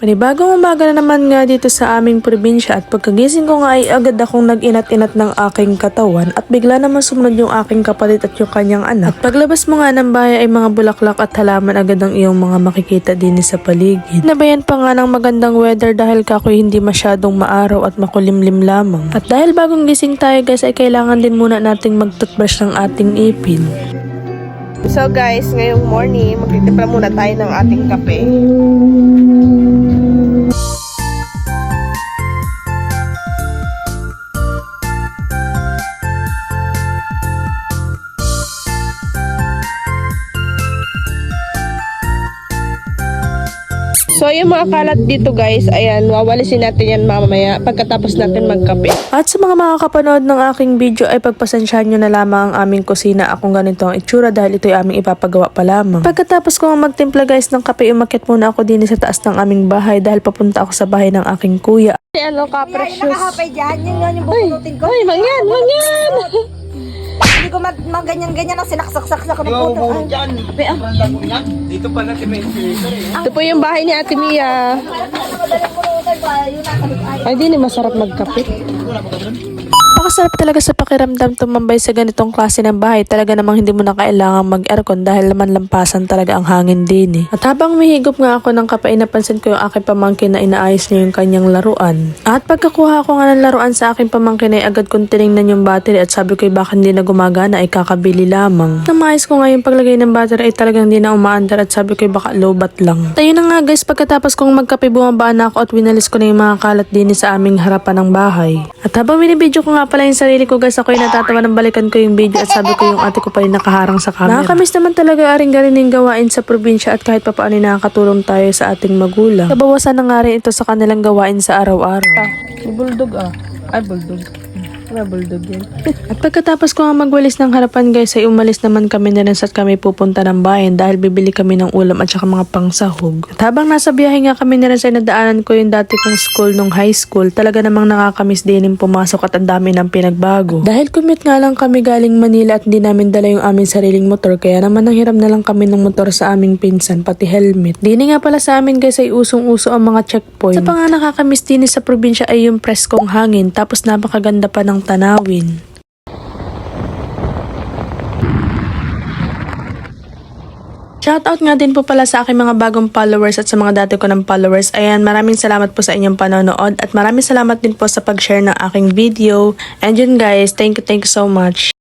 Panibagong umaga na naman nga dito sa aming probinsya at pagkagising ko nga ay agad akong nag-inat-inat ng aking katawan at bigla naman sumunod yung aking kapatid at yung kanyang anak. At paglabas mo nga ng bahay ay mga bulaklak at halaman agad ang iyong mga makikita din sa paligid. Nabayan pa nga ng magandang weather dahil kakoy hindi masyadong maaraw at makulimlim lamang. At dahil bagong gising tayo guys ay kailangan din muna nating mag-toothbrush ng ating ipin. So guys, ngayong morning, magtitimpla muna tayo ng ating kape. So yung mga kalat dito guys, ayan, wawalisin natin yan mamaya pagkatapos natin magkape. At sa mga makakapanood ng aking video ay pagpasensyahan nyo na lamang ang aming kusina. Akong ganito ang itsura dahil ito ay aming ipapagawa pa lamang. Pagkatapos ko magtimpla guys ng kape, umakyat muna ako din sa taas ng aming bahay dahil papunta ako sa bahay ng aking kuya. Ano ka, precious? Nakahapay dyan, yun yung bubunutin ko. Ay, mangyan, mangyan! Hindi ko ganyan-ganyan ang sinaksak-saksak ko ng puto. Dito pala si May Ito po yung bahay ni Ate Mia. Ay, di masarap magkape. Napakasarap talaga sa pakiramdam tumambay sa ganitong klase ng bahay. Talaga namang hindi mo na kailangan mag-aircon dahil naman lampasan talaga ang hangin din eh. At habang mahigop nga ako ng kape, napansin ko yung aking pamangkin na inaayos niya yung kanyang laruan. At pagkakuha ko nga ng laruan sa aking pamangkin ay agad kong tinignan yung battery at sabi ko baka hindi na gumagana ay kakabili lamang. Namayos ko nga yung paglagay ng battery ay talagang hindi na umaandar at sabi ko baka lowbat lang. Tayo na nga guys, pagkatapos kong magkape bumaba na ako at winalis ko na yung mga kalat din sa aming harapan ng bahay. At habang binibidyo ko nga pala yung sarili ko guys, ako ay natatawa ng balikan ko yung video at sabi ko yung ate ko pa rin nakaharang sa camera. Nakakamiss naman talaga aring-garining gawain sa probinsya at kahit papaano nakakatulong tayo sa ating magulang. Kabawasan na nga rin ito sa kanilang gawain sa araw-araw. May bulldog Ay, bulldog. May bulldog yan. At pagkatapos ko nga magwalis ng harapan guys ay umalis naman kami na rin at kami pupunta ng bayan dahil bibili kami ng ulam at saka mga pangsahog. At habang nasa biyahe nga kami na rin sa nadaanan ko yung dati kong school nung high school, talaga namang nakakamiss din yung pumasok at ang dami ng pinagbago. Dahil commute nga lang kami galing Manila at hindi namin dala yung aming sariling motor kaya naman nanghiram na lang kami ng motor sa aming pinsan pati helmet. Dini nga pala sa amin guys ay usong-uso ang mga checkpoint. Sa pang nakakamiss din sa probinsya ay yung preskong hangin tapos napakaganda pa ng tanawin. Shoutout nga din po pala sa aking mga bagong followers at sa mga dati ko ng followers. Ayan, maraming salamat po sa inyong panonood at maraming salamat din po sa pag-share ng aking video. And yun guys, thank you so much.